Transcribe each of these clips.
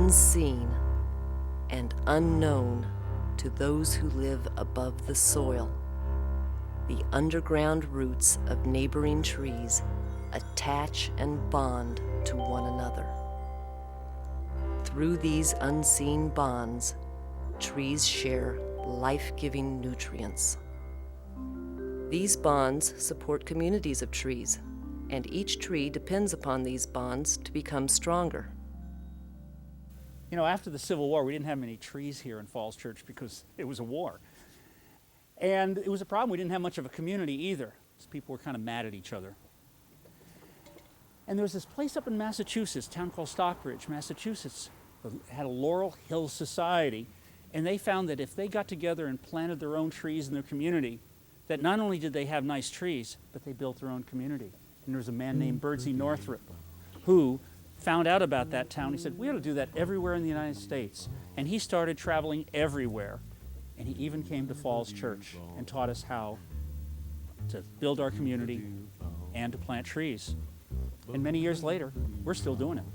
unseen and unknown to those who live above the soil. The underground roots of neighboring trees attach and bond to one another. Through these unseen bonds, trees share life-giving nutrients. These bonds support communities of trees, and each tree depends upon these bonds to become stronger. You know, after the Civil War, we didn't have many trees here in Falls Church because it was a war. And it was a problem. We didn't have much of a community either, because people were kind of mad at each other. And there was this place up in Massachusetts, a town called Stockbridge, Massachusetts, that had a Laurel Hill Society, and they found that if they got together and planted their own trees in their community, that not only did they have nice trees, but they built their own community. And there was a man named Birdsey Northrup who found out about that town. He said, we ought to do that everywhere in the United States. And he started traveling everywhere. And he even came to Falls Church and taught us how to build our community and to plant trees. And many years later, we're still doing it.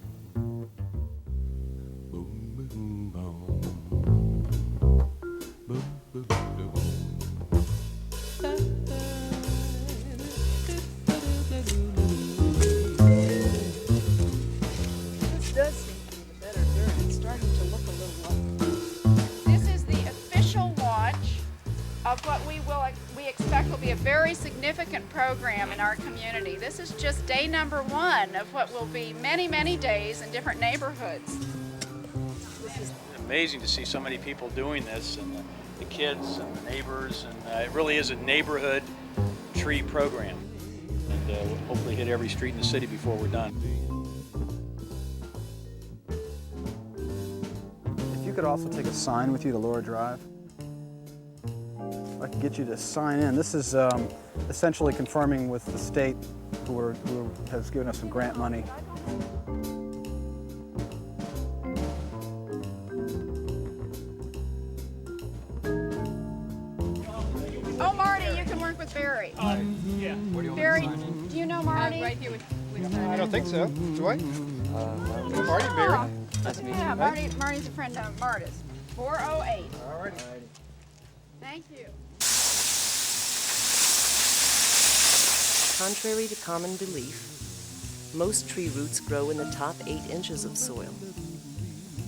Of what we expect will be a very significant program in our community. This is just day number one of what will be many, many days in different neighborhoods. It's amazing to see so many people doing this, and the kids and the neighbors, and it really is a neighborhood tree program. And we'll hopefully hit every street in the city before we're done. If you could also take a sign with you to Laura Drive. I can get you to sign in. This is essentially confirming with the state who has given us some grant money. Oh, Marty, you can work with Barry. Yeah. Barry, do you know Marty? Right here with I don't think so. Do I? Marty, Barry. Yeah, Marty's a friend of Marta's. 408. All right. Thank you. Contrary to common belief, most tree roots grow in the top 8 inches of soil.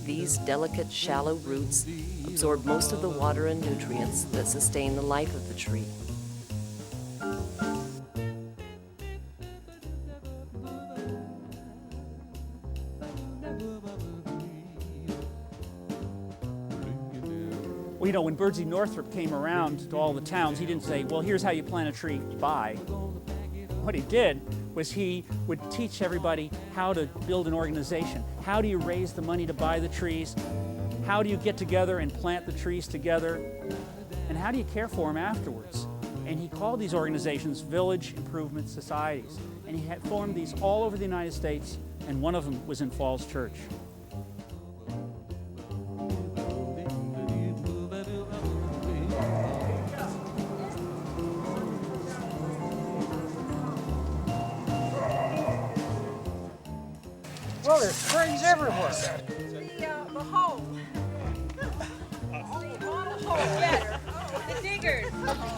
These delicate, shallow roots absorb most of the water and nutrients that sustain the life of the tree. Well, you know, when Birdsey Northrup came around to all the towns, he didn't say, well, here's how you plant a tree, bye. What he did was he would teach everybody how to build an organization. How do you raise the money to buy the trees? How do you get together and plant the trees together? And how do you care for them afterwards? And he called these organizations Village Improvement Societies. And he had formed these all over the United States, and one of them was in Falls Church. Well, there's trees everywhere. the hole. Model hole, yes. The diggers.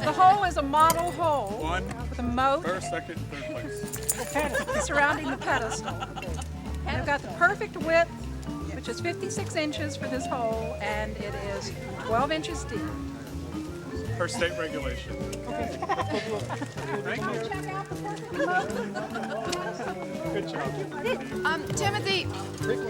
The hole is a model hole. One, with a moat. first, second, third place. Surrounding the pedestal. And I've got the perfect width, which is 56 inches for this hole, and it is 12 inches deep. Per state regulation. Thank you. Check out the perfect moat. Good job. Timothy,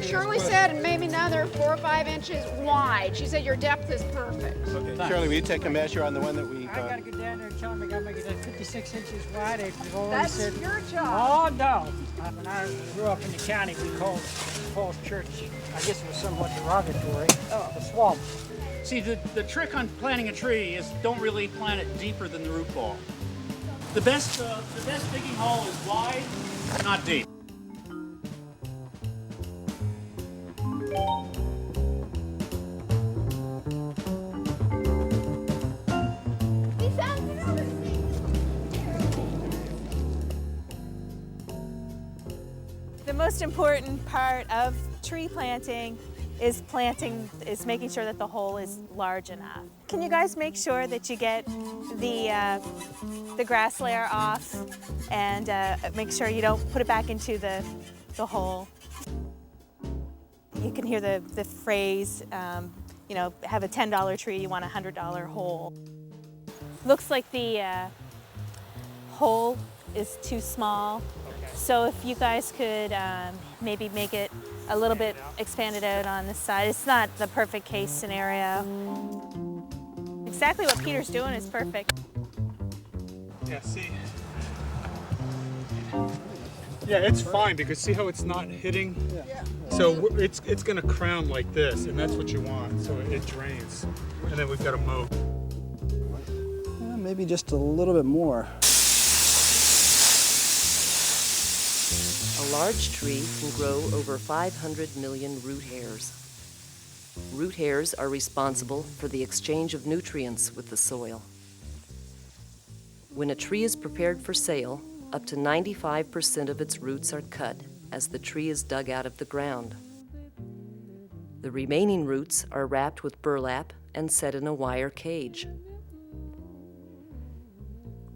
Shirley said maybe another 4 or 5 inches wide. She said your depth is perfect. Okay. Shirley, will you take a measure on the one that we... I gotta go down there and tell them I gotta make it 56 inches wide. They've always That's said, your job. oh no. When I grew up in the county, we called Falls Church, I guess it was somewhat derogatory, the swamp. See, the trick on planting a tree is don't really plant it deeper than the root ball. The best digging hole is wide, not deep. The most important part of tree planting is making sure that the hole is large enough. Can you guys make sure that you get the grass layer off and make sure you don't put it back into the hole? You can hear the phrase, you know, have a $10 tree, you want a $100 hole. Looks like the hole is too small. So if you guys could maybe make it a little bit expanded out on the side. It's not the perfect case scenario. Exactly what Peter's doing is perfect. Yeah, see. Yeah, it's fine because see how it's not hitting? Yeah. So it's gonna crown like this, and that's what you want, so it drains. And then we've got to mow. Maybe just a little bit more. A large tree can grow over 500 million root hairs. Root hairs are responsible for the exchange of nutrients with the soil. When a tree is prepared for sale, up to 95% of its roots are cut as the tree is dug out of the ground. The remaining roots are wrapped with burlap and set in a wire cage.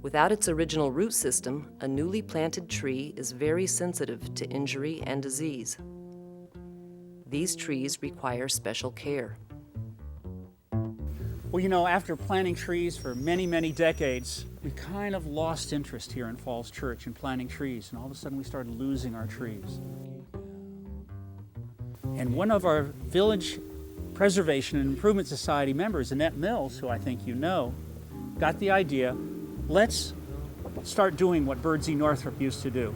Without its original root system, a newly planted tree is very sensitive to injury and disease. These trees require special care. Well, you know, after planting trees for many, many decades, we kind of lost interest here in Falls Church in planting trees, and all of a sudden we started losing our trees. And one of our Village Preservation and Improvement Society members, Annette Mills, who I think you know, got the idea, let's start doing what Birdsey Northrop used to do.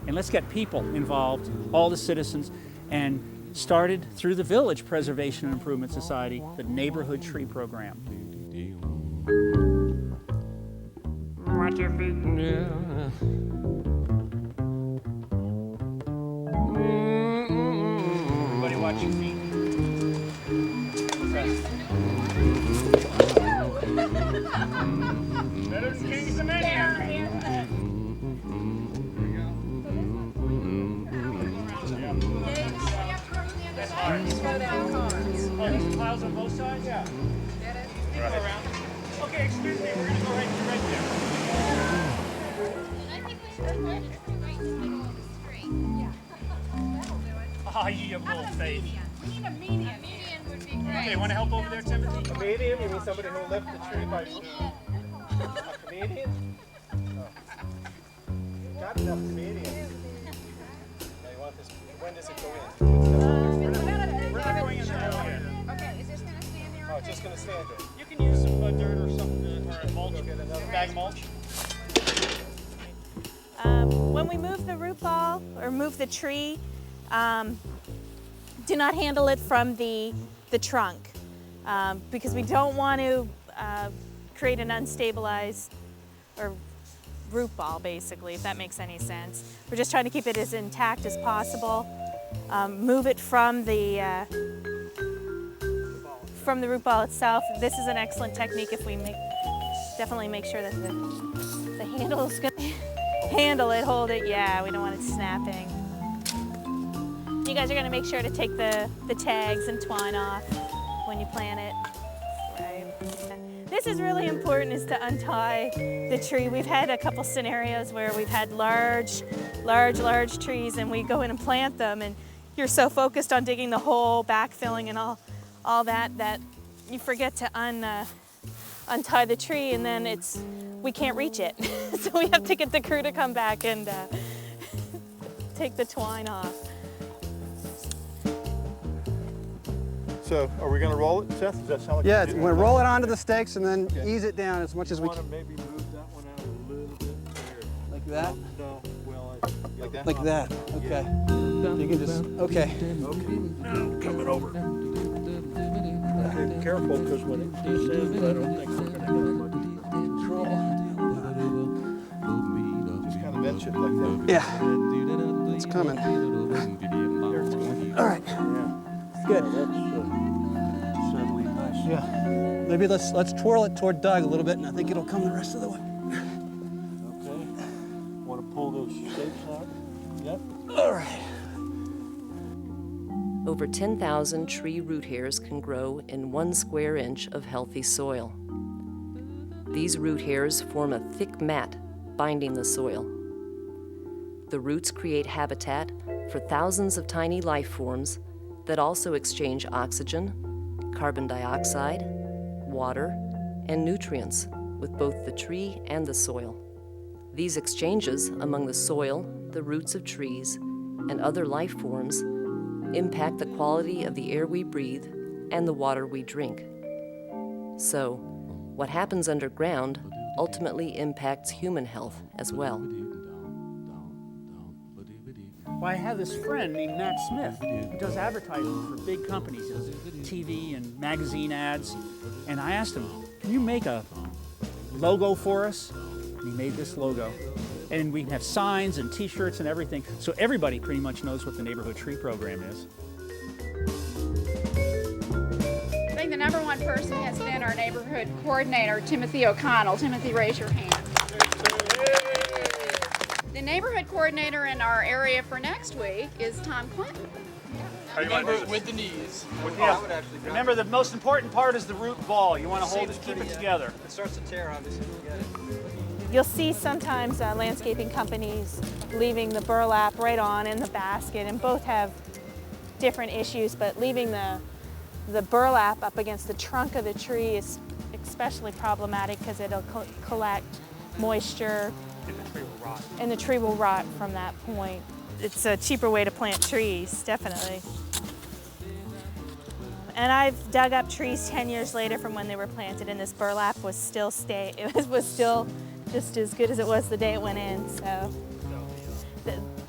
And let's get people involved, all the citizens, and started through the Village Preservation and Improvement Society, the Neighborhood Tree Program. Everybody watch your feet. Better king some Oh, these piles on both sides? Yeah. Go around. Okay, excuse me, we're going to go right there. I think we should go right in the middle of the street. Yeah. That'll do it. Ah, you have little faith. We need a median. A median would be great. Okay, want to help over there, Timothy? A median? You mean somebody who left the tree by a comedian? Oh. Got enough comedians. Now you want this, when does it go in? We're not going in there yet. Okay, is this going to stand there? Oh, it's just going to stand there. You can use some dirt or something, or a mulch, Get another bag mulch. When we move the root ball or move the tree, do not handle it from the trunk because we don't want to create an unstabilized or root ball, basically, if that makes any sense. We're just trying to keep it as intact as possible. Move it from the root ball itself. This is an excellent technique if we definitely make sure that the handle is going to handle it, hold it. Yeah, we don't want it snapping. You guys are going to make sure to take the tags and twine off when you plant it. Right. This is really important, is to untie the tree. We've had a couple scenarios where we've had large trees and we go in and plant them and you're so focused on digging the hole, backfilling and all that you forget to untie the tree and then we can't reach it. So we have to get the crew to come back and take the twine off. So, are we going to roll it, Seth? Does that sound like Yeah, we're going to roll it onto the stakes and then ease it down as much as we want can. to maybe move that one out a little bit there. Like that? No, well, like that? Like that, okay. You can just, okay. Now, coming over. Be careful, because when it descends, I don't think we're going to have much control. Just kind of bench it like that. Yeah, it's coming. All right, good. That's certainly nice. Yeah, maybe let's twirl it toward Doug a little bit and I think it'll come the rest of the way. Okay. Want to pull those stakes out? Yep. All right. over 10,000 tree root hairs can grow in 1 square inch of healthy soil. These root hairs form a thick mat binding the soil. The roots create habitat for thousands of tiny life forms that also exchange oxygen, carbon dioxide, water, and nutrients with both the tree and the soil. These exchanges among the soil, the roots of trees, and other life forms impact the quality of the air we breathe and the water we drink. So, what happens underground ultimately impacts human health as well. Well, I have this friend named Matt Smith who does advertising for big companies, he does TV and magazine ads. And I asked him, can you make a logo for us? And he made this logo. And we can have signs and t-shirts and everything. So everybody pretty much knows what the Neighborhood Tree Program is. I think the number one person has been our neighborhood coordinator, Timothy O'Connell. Timothy, raise your hand. The neighborhood coordinator in our area for next week is Tom Clinton. Remember, with the knees. Yeah. Remember, the most important part is the root ball. You want to hold it, keep it together. It starts to tear, obviously. You'll see sometimes landscaping companies leaving the burlap right on in the basket, and both have different issues, but leaving the burlap up against the trunk of the tree is especially problematic because it'll collect moisture and the tree will rot from that point. It's a cheaper way to plant trees, definitely. And I've dug up trees 10 years later from when they were planted, and this burlap was still was still just as good as it was the day it went in. So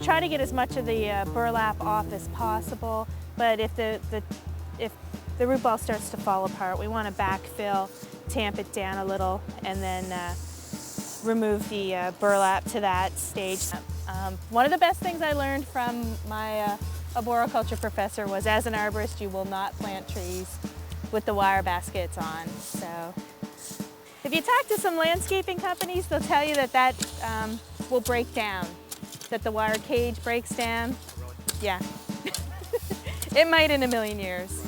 try to get as much of the burlap off as possible. But if the root ball starts to fall apart, we want to backfill, tamp it down a little, and then remove the burlap to that stage. One of the best things I learned from my arboriculture professor was, as an arborist, you will not plant trees with the wire baskets on. So if you talk to some landscaping companies, they'll tell you that will break down, that the wire cage breaks down. Yeah, it might in a million years.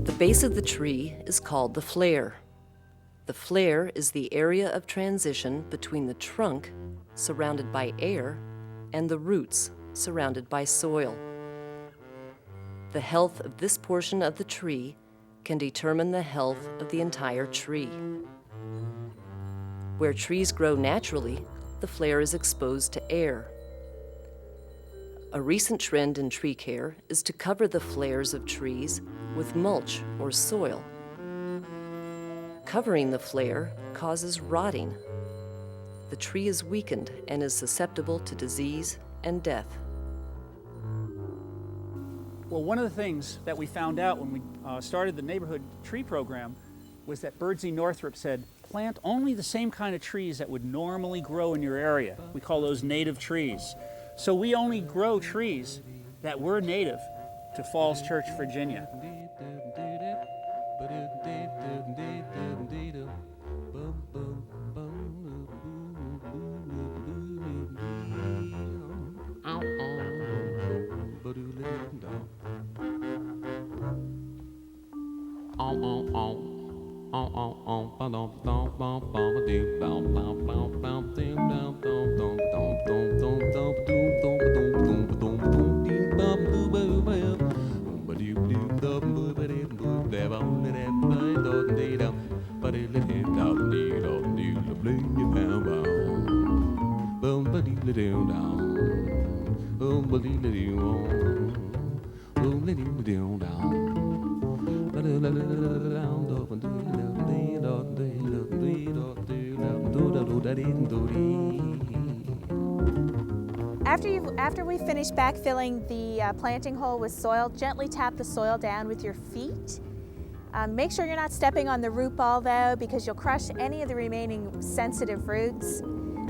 The base of the tree is called the flare. The flare is the area of transition between the trunk, surrounded by air, and the roots, surrounded by soil. The health of this portion of the tree can determine the health of the entire tree. Where trees grow naturally, the flare is exposed to air. A recent trend in tree care is to cover the flares of trees with mulch or soil. Covering the flare causes rotting. The tree is weakened and is susceptible to disease and death. Well, one of the things that we found out when we started the Neighborhood Tree Program was that Birdsey Northrup said, plant only the same kind of trees that would normally grow in your area. We call those native trees. So we only grow trees that were native to Falls Church, Virginia. After we finish backfilling the planting hole with soil, gently tap the soil down with your feet. Make sure you're not stepping on the root ball though, because you'll crush any of the remaining sensitive roots.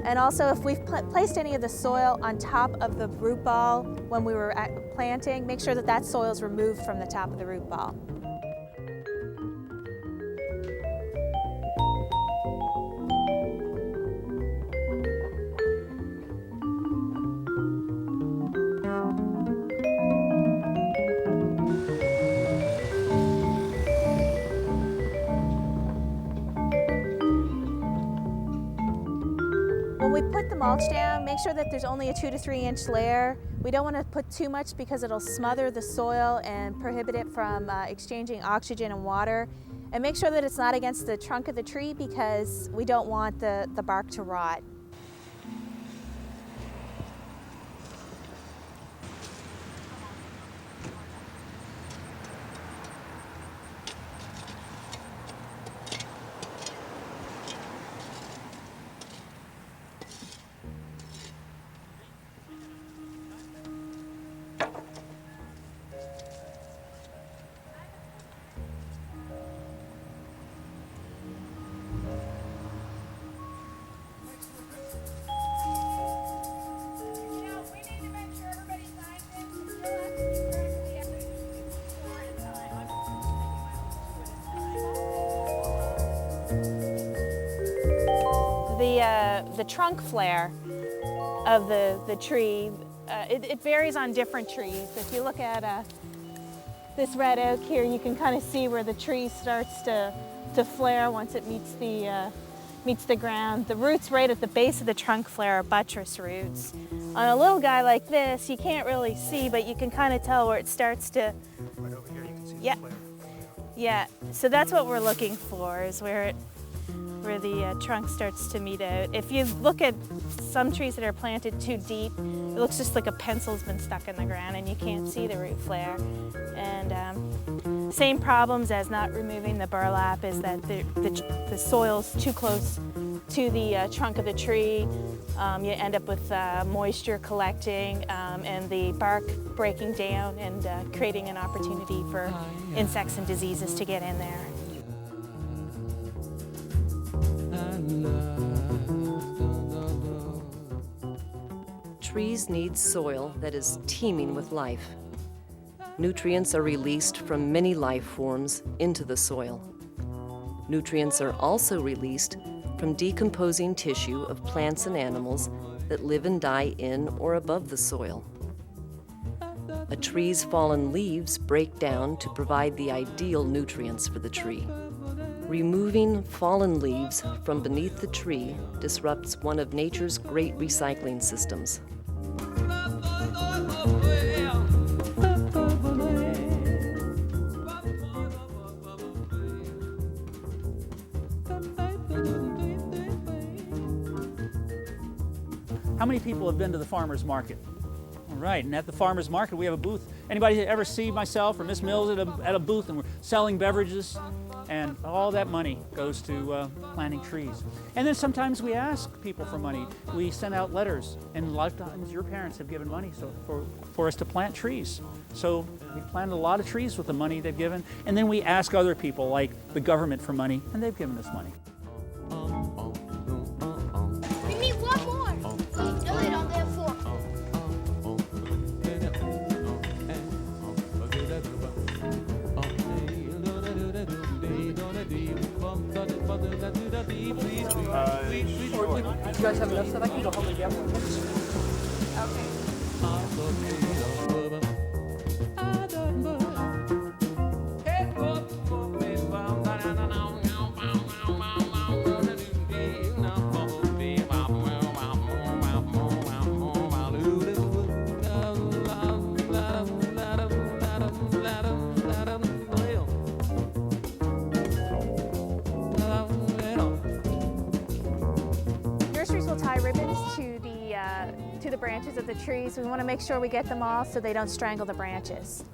And also, if we've placed any of the soil on top of the root ball when we were planting, make sure that that soil is removed from the top of the root ball. we put the mulch down, make sure that there's only a 2 to 3 inch layer. We don't want to put too much because it'll smother the soil and prohibit it from exchanging oxygen and water. And make sure that it's not against the trunk of the tree because we don't want the bark to rot. The trunk flare of the tree, it varies on different trees. If you look at this red oak here, you can kind of see where the tree starts to flare once it meets the ground. The roots right at the base of the trunk flare are buttress roots. On a little guy like this, you can't really see, but you can kind of tell where it starts to. Right over here, you can see yeah, the flare. yeah. So that's what we're looking for, is where the trunk starts to meet out. If you look at some trees that are planted too deep, it looks just like a pencil's been stuck in the ground and you can't see the root flare. And same problems as not removing the burlap is that the soil's too close to the trunk of the tree. You end up with moisture collecting and the bark breaking down and creating an opportunity for insects and diseases to get in there. Trees need soil that is teeming with life. Nutrients are released from many life forms into the soil. Nutrients are also released from decomposing tissue of plants and animals that live and die in or above the soil. A tree's fallen leaves break down to provide the ideal nutrients for the tree. Removing fallen leaves from beneath the tree disrupts one of nature's great recycling systems. How many people have been to the farmer's market? All right, and at the farmer's market we have a booth. Anybody ever see myself or Miss Mills at a booth and we're selling beverages? And all that money goes to planting trees. And then sometimes we ask people for money. We send out letters, and a lot of times your parents have given money for us to plant trees. So we planted a lot of trees with the money they've given, and then we ask other people, like the government, for money, and they've given us money. We need one more. Wait, do it on their fork. Or do you guys have enough that I can go home and get one? Okay. Nurseries will tie ribbons to the branches of the trees. We want to make sure we get them all so they don't strangle the branches.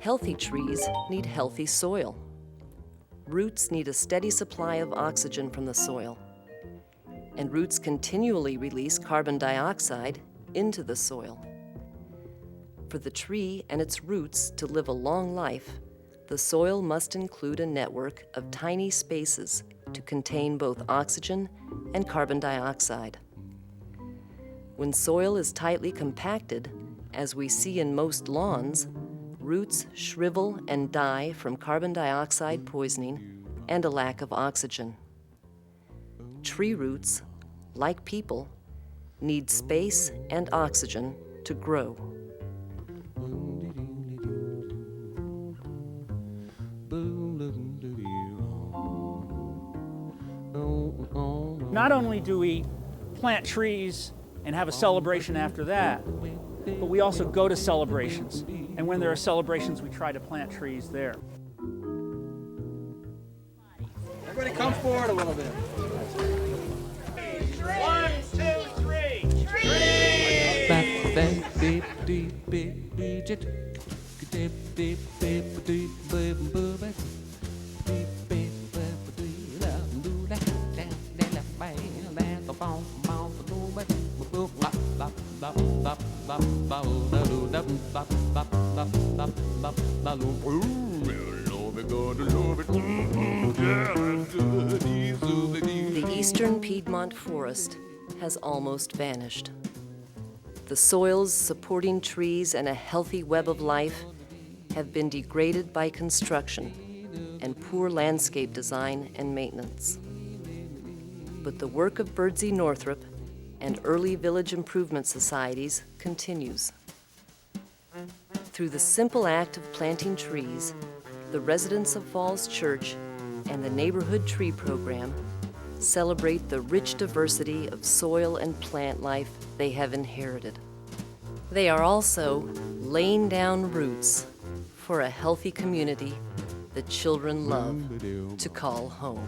Healthy trees need healthy soil. Roots need a steady supply of oxygen from the soil. And roots continually release carbon dioxide into the soil. For the tree and its roots to live a long life, the soil must include a network of tiny spaces to contain both oxygen and carbon dioxide. When soil is tightly compacted, as we see in most lawns, roots shrivel and die from carbon dioxide poisoning and a lack of oxygen. Tree roots, like people, need space and oxygen to grow. Not only do we plant trees and have a celebration after that, but we also go to celebrations. And when there are celebrations, we try to plant trees there. Everybody come forward a little bit. 1, 2, 3. The eastern Piedmont forest has almost vanished. The soils supporting trees and a healthy web of life have been degraded by construction and poor landscape design and maintenance. But the work of Birdsey Northrop and early village improvement societies continues. Through the simple act of planting trees, the residents of Falls Church and the Neighborhood Tree Program celebrate the rich diversity of soil and plant life they have inherited. They are also laying down roots for a healthy community that children love to call home.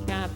Got